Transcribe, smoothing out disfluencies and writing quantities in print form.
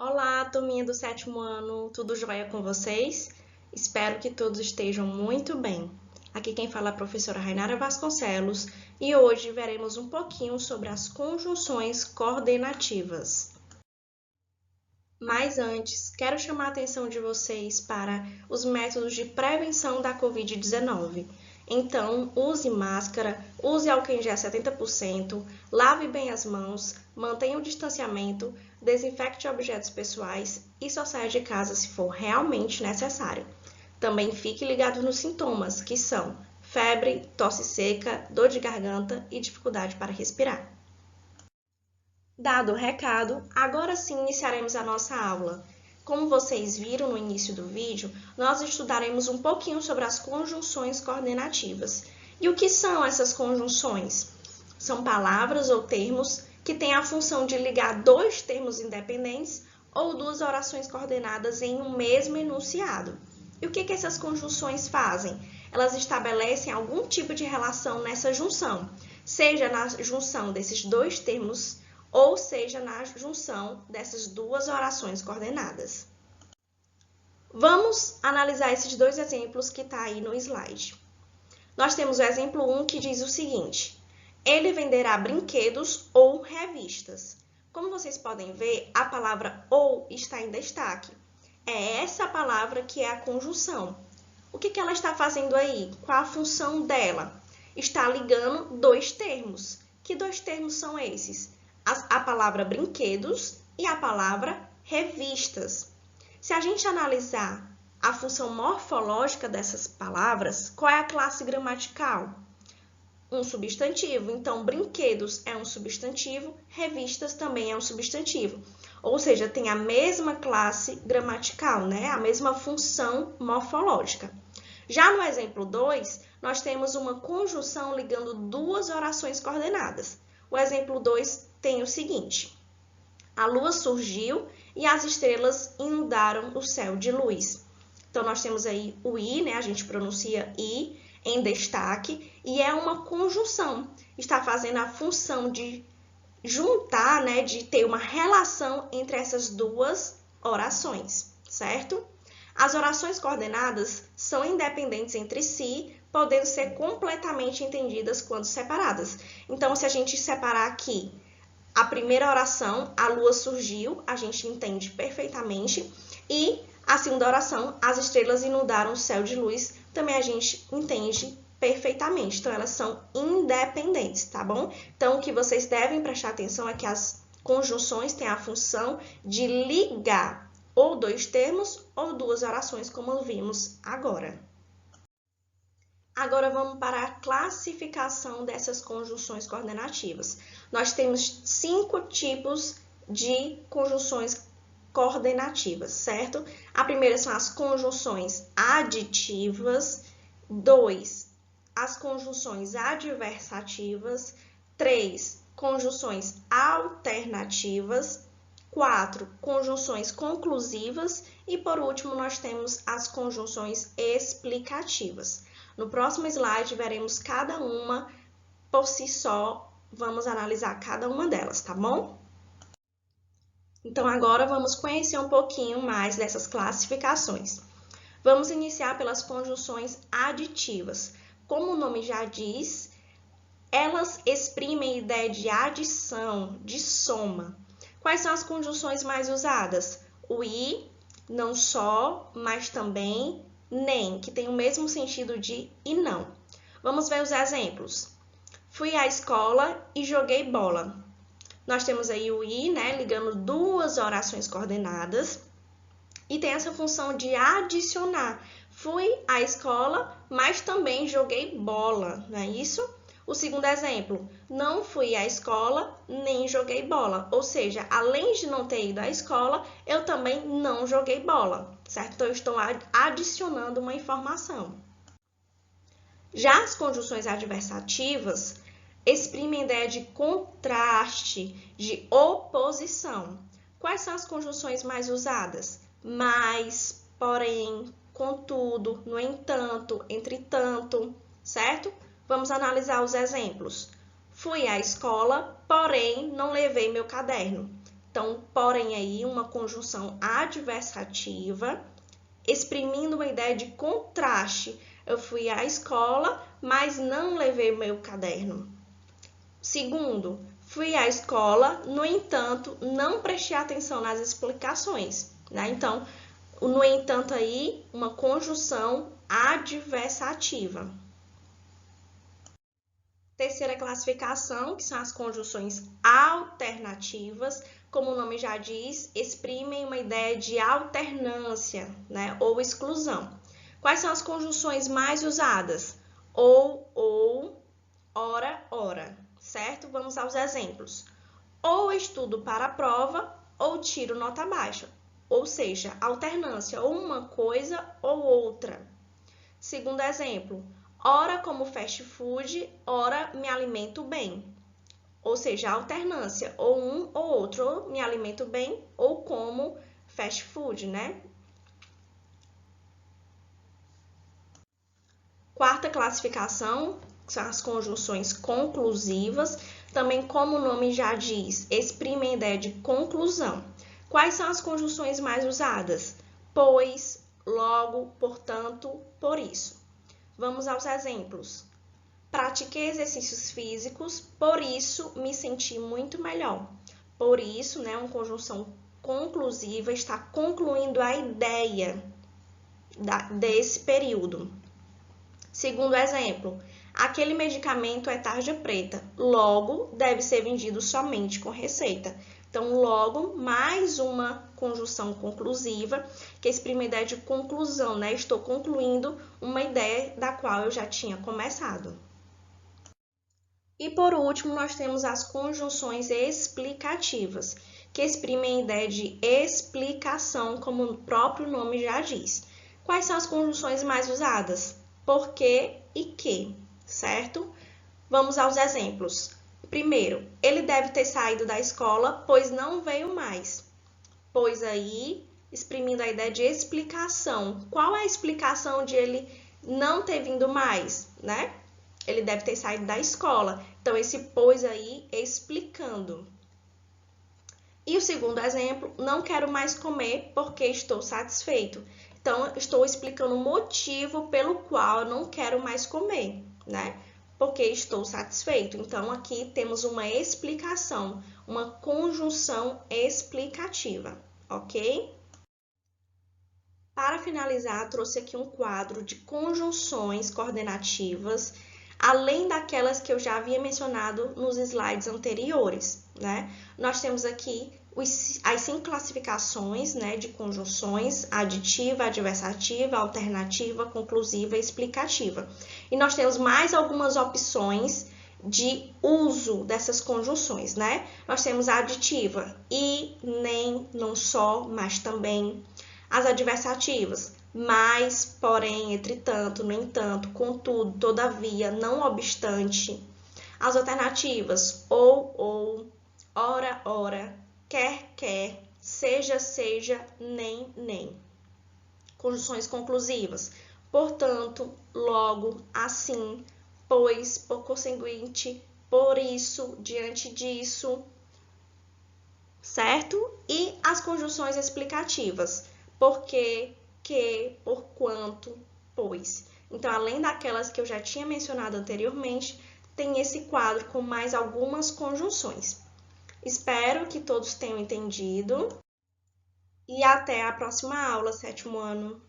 Olá, turminha do sétimo ano, tudo jóia com vocês? Espero que todos estejam muito bem. Aqui quem fala é a professora Rainara Vasconcelos e hoje veremos um pouquinho sobre as conjunções coordenativas. Mas antes, quero chamar a atenção de vocês para os métodos de prevenção da Covid-19. Então, use máscara, use álcool em gel 70%, lave bem as mãos, mantenha o distanciamento, desinfecte objetos pessoais e só saia de casa se for realmente necessário. Também fique ligado nos sintomas, que são febre, tosse seca, dor de garganta e dificuldade para respirar. Dado o recado, agora sim iniciaremos a nossa aula. Como vocês viram no início do vídeo, nós estudaremos um pouquinho sobre as conjunções coordenativas. E o que são essas conjunções? São palavras ou termos que têm a função de ligar dois termos independentes ou duas orações coordenadas em um mesmo enunciado. E o que essas conjunções fazem? Elas estabelecem algum tipo de relação nessa junção, seja na junção desses dois termos ou seja na junção dessas duas orações coordenadas. Vamos analisar esses dois exemplos que está aí no slide. Nós temos o exemplo 1 que diz o seguinte: ele venderá brinquedos ou revistas. Como vocês podem ver, a palavra ou está em destaque. É essa palavra que é a conjunção. O que ela está fazendo aí? Qual a função dela? Está ligando dois termos. Que dois termos são esses? A palavra brinquedos e a palavra revistas. Se a gente analisar a função morfológica dessas palavras, qual é a classe gramatical? Um substantivo. Então, brinquedos é um substantivo, revistas também é um substantivo. Ou seja, tem a mesma classe gramatical, né? A mesma função morfológica. Já no exemplo 2, nós temos uma conjunção ligando duas orações coordenadas. O exemplo 2 tem o seguinte: a lua surgiu e as estrelas inundaram o céu de luz. Então, nós temos aí o i, né? A gente pronuncia i em destaque e é uma conjunção. Está fazendo a função de juntar, né? De ter uma relação entre essas duas orações, certo? As orações coordenadas são independentes entre si, podendo ser completamente entendidas quando separadas. Então, se a gente separar aqui a primeira oração, a lua surgiu, a gente entende perfeitamente. E a segunda oração, as estrelas inundaram o céu de luz, também a gente entende perfeitamente. Então, elas são independentes, tá bom? Então, o que vocês devem prestar atenção é que as conjunções têm a função de ligar ou dois termos ou duas orações, como vimos agora. Agora vamos para a classificação dessas conjunções coordenativas. Nós temos 5 tipos de conjunções coordenativas, certo? A primeira são as conjunções aditivas, 2, as conjunções adversativas, 3, conjunções alternativas, 4, conjunções conclusivas e, por último, nós temos as conjunções explicativas. No próximo slide, veremos cada uma por si só, vamos analisar cada uma delas, tá bom? Então, agora vamos conhecer um pouquinho mais dessas classificações. Vamos iniciar pelas conjunções aditivas. Como o nome já diz, elas exprimem a ideia de adição, de soma. Quais são as conjunções mais usadas? O e, não só, mas também, nem, que tem o mesmo sentido de e não. Vamos ver os exemplos. Fui à escola e joguei bola. Nós temos aí o i, né, ligando duas orações coordenadas e tem essa função de adicionar. Fui à escola, mas também joguei bola, não é isso? O segundo exemplo, não fui à escola nem joguei bola. Ou seja, além de não ter ido à escola, eu também não joguei bola, certo? Então, eu estou adicionando uma informação. Já as conjunções adversativas exprimem a ideia de contraste, de oposição. Quais são as conjunções mais usadas? Mas, porém, contudo, no entanto, entretanto, certo? Vamos analisar os exemplos. Fui à escola, porém não levei meu caderno. Então, porém aí, uma conjunção adversativa, exprimindo uma ideia de contraste. Eu fui à escola, mas não levei meu caderno. Segundo, fui à escola, no entanto, não prestei atenção nas explicações, né? Então, no entanto aí, uma conjunção adversativa. Terceira classificação, que são as conjunções alternativas, como o nome já diz, exprimem uma ideia de alternância, né, ou exclusão. Quais são as conjunções mais usadas? Ou, ora, ora, certo? Vamos aos exemplos. Ou estudo para a prova, ou tiro nota baixa. Ou seja, alternância, ou uma coisa ou outra. Segundo exemplo, ora como fast food, ora me alimento bem. Ou seja, alternância, ou um ou outro, ou me alimento bem, ou como fast food, né? Quarta classificação, são as conjunções conclusivas, também como o nome já diz, exprimem a ideia de conclusão. Quais são as conjunções mais usadas? Pois, logo, portanto, por isso. Vamos aos exemplos. Pratiquei exercícios físicos, por isso me senti muito melhor. Por isso, né, uma conjunção conclusiva está concluindo a ideia desse período. Segundo exemplo, aquele medicamento é tarja preta, logo deve ser vendido somente com receita. Então, logo, mais uma conjunção conclusiva, que exprime a ideia de conclusão, né? Estou concluindo uma ideia da qual eu já tinha começado. E por último, nós temos as conjunções explicativas, que exprimem a ideia de explicação, como o próprio nome já diz. Quais são as conjunções mais usadas? Porque e que, certo? Vamos aos exemplos. Primeiro, ele deve ter saído da escola, pois não veio mais. Pois aí, exprimindo a ideia de explicação. Qual é a explicação de ele não ter vindo mais, né? Ele deve ter saído da escola. Então, esse pois aí explicando. E o segundo exemplo, não quero mais comer porque estou satisfeito. Então, estou explicando o motivo pelo qual eu não quero mais comer, né? Porque estou satisfeito. Então, aqui temos uma explicação, uma conjunção explicativa, ok? Para finalizar, trouxe aqui um quadro de conjunções coordenativas, além daquelas que eu já havia mencionado nos slides anteriores, né? Nós temos aqui as 5 classificações, né, de conjunções: aditiva, adversativa, alternativa, conclusiva e explicativa. E nós temos mais algumas opções de uso dessas conjunções, né? Nós temos a aditiva: e, nem, não só, mas também. As adversativas: mas, porém, entretanto, no entanto, contudo, todavia, não obstante. As alternativas: ou, ora, ora, quer, seja, nem. Conjunções conclusivas: portanto, logo, assim, pois, por conseguinte, por isso, diante disso, certo? E as conjunções explicativas: porque, que, por quanto, pois. Então, além daquelas que eu já tinha mencionado anteriormente, tem esse quadro com mais algumas conjunções. Espero que todos tenham entendido e até a próxima aula, 7º ano.